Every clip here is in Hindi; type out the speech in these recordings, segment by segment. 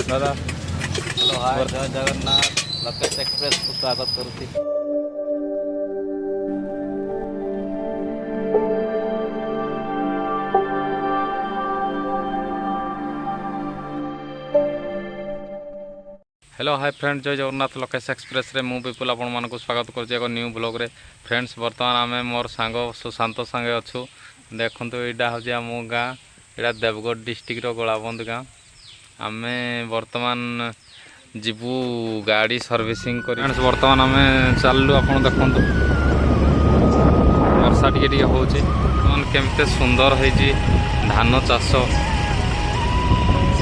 दादा हेलो हाय जय जगन्नाथ लोकेश एक्सप्रेस को स्वागत करुच्ची। हेलो हाय फ्रेंड जय जगन्नाथ लोकेश एक्सप्रेस रे मु विपुल आपण मानक स्वागत करछि एक न्यू ब्लॉग रे। फ्रेंड्स वर्तमान आमे मोर सांग सुशांत संगे अछु। देखंतु एडा हो जा मो गाँ एडा देवगढ़ डिस्ट्रिक्ट रो गोलाबंद गाँ। आमे वर्तमान जीवु गाड़ी सर्विसिंग कर। फ्रेंड्स वर्तमान आमे चाललु आपण देखंतु वर्षा टिके टिके होछि मन केमते सुंदर होइछि धान चाष।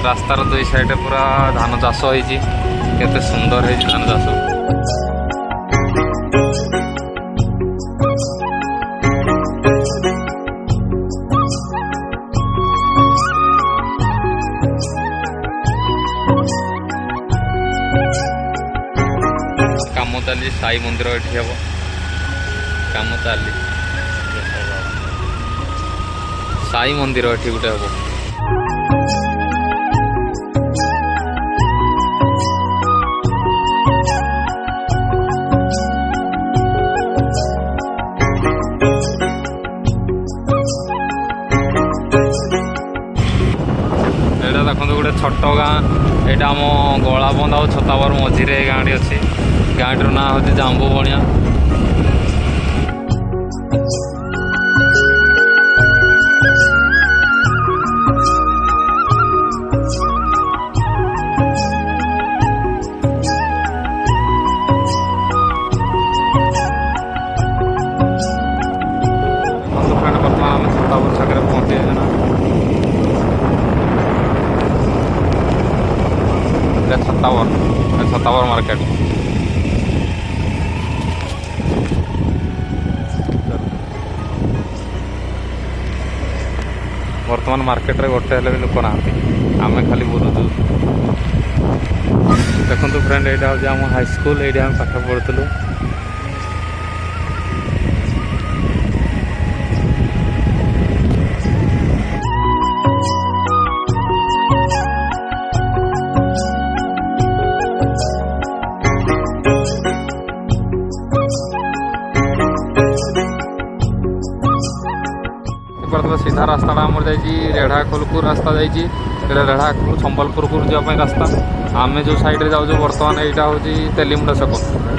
रास्तार दुई साइड पूरा धान चाष होइछि केते सुंदर है धान चाष। काम चली साई मंदिर एठी हम काम चली साई मंदिर एठी गोटे हम। देखो गोटे छोट गाँ यहाँ आम गलाबंद आ छतावर मझीरे गाँटी अच्छी। गाँटीर ना हूँ जांबू बणिया। बर्तमान आम छतावर छक पहुँचे छतावर मार्केट। वर्तमान मार्केट रे गोटे हेले भी लोक ना आम खाली बुलुचु। देखो फ्रेंड यहाँ हूँ आम हाईस्कल ये आम पाठ पढ़ुलु। सीधा रास्ता आमर जाइए रेढ़ाखोल रास्ता जाइए रेढ़ाखोल संबलपुर को जावाई रास्ता। आम जो साइड जाऊँ बर्तमान यहाँ हूँ तेलीमुंडा छक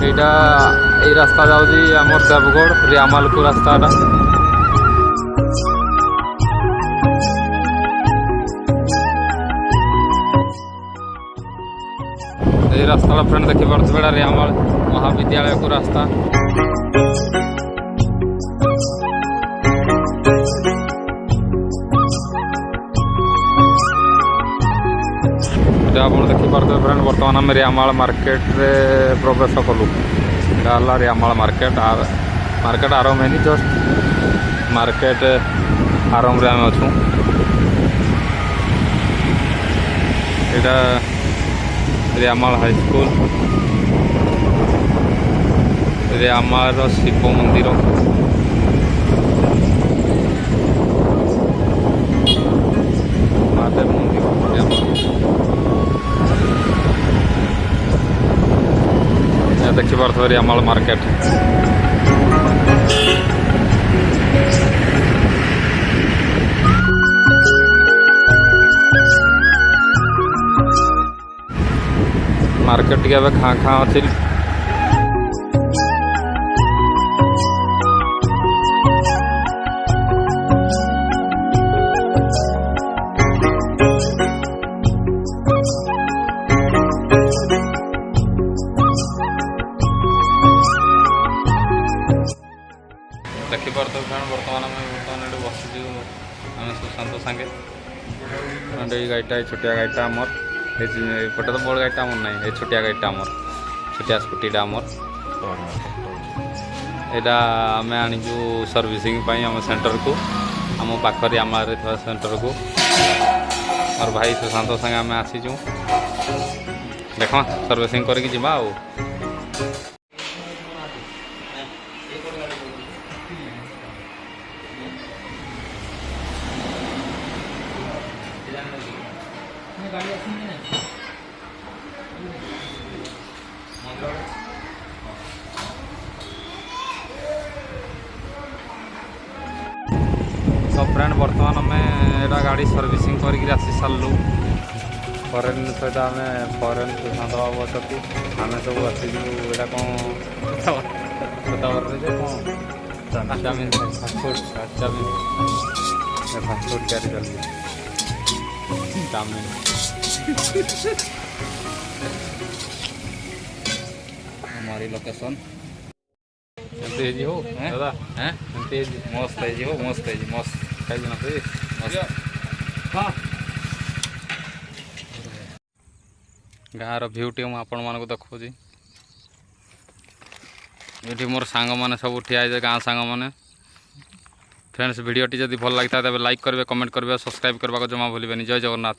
यहाँ ये रास्ता जाऊँ आमर देवगढ़ रियामाल को रास्ता। ये रास्ता फ्रेंड देखी पारे रियामाल महाविद्यालय को रास्ता। आप देखिपे फ्रेंड बर्तमान आम रियामाल मार्केट रे प्रवेश कलु। यहाँ रियामाल मार्केट मार्केट आरंभ है जस्ट मार्केट आरंभ आम अच्छू। यहाँ रियामाल हाईस्कल रियामाल शिव मंदिर महादेव मंदिर देखिपे रियामाल मार्केट। मार्केट टे खाँ खाँ अच्छी। देखिपे फ्रेंड बर्तमान ये बसचु आम सुशांत सांगे। ये गाड़ीटा छोटिया गाड़ीटा आमर एपटे तो बड़ गाड़ीटा आमर ना ये छोटिया गाड़ीटा आमर छोटिया स्कूटीटा आमर। यहाँ आम आणीचु सर्विसिंग आम सेंटर को आम पाखरी आम सेंटर को और भाई सुशांत सांगे आम आसीचु देख सर्विसिंग करके जीवा। ଏଇଟା ଗାଡ଼ି ସର୍ଭିସିଂ କରିକି ଆସି ସାରିଲୁ। ଫରେନ୍ ସହିତ ଆମେ ଫରେନ୍ ସୁଶାନ୍ତ ବାବୁ ଅଛନ୍ତି, ଆମେ ସବୁ ଆସିଛୁ। ଏଇଟା କ'ଣ ସଦାବରରେ ଯେ କ'ଣ ଚାଉମିନ ଫାଷ୍ଟଫୁଡ଼ ଫାଷ୍ଟଫୁଡ଼ ତିଆରି ଚାଲିଛି ଚାଉମିନ। हमारी लोकेशन ଏମିତି ହେଇଛି ହଉ ଦାଦା हैं ଏମିତି ହେଇଛି मस्त है जी, हो मस्त है जी, मस्त ଖାଇଛୁ ନା ତୁଇ? हाँ ଗାଁର ଭ୍ୟୁଟି ମୁଁ ଆପଣମାନଙ୍କୁ ଦେଖାଉଛି। ଏଠି ମୋର ସାଙ୍ଗମାନେ ସବୁ ଠିଆ ହେଇছে, ଗାଁ ସାଙ୍ଗମାନେ। ଫ୍ରେଣ୍ଡସ୍ ଭିଡ଼ିଓଟି ଯଦି ଭଲ ଲାଗିଥାଏ ତେବେ ଲାଇକ୍ କରିବେ, କମେଣ୍ଟ କରିବେ, ସବସ୍କ୍ରାଇବ୍ କରିବାକୁ ଜମା ଭୁଲିବେନି। ଜୟ ଜଗନ୍ନାଥ।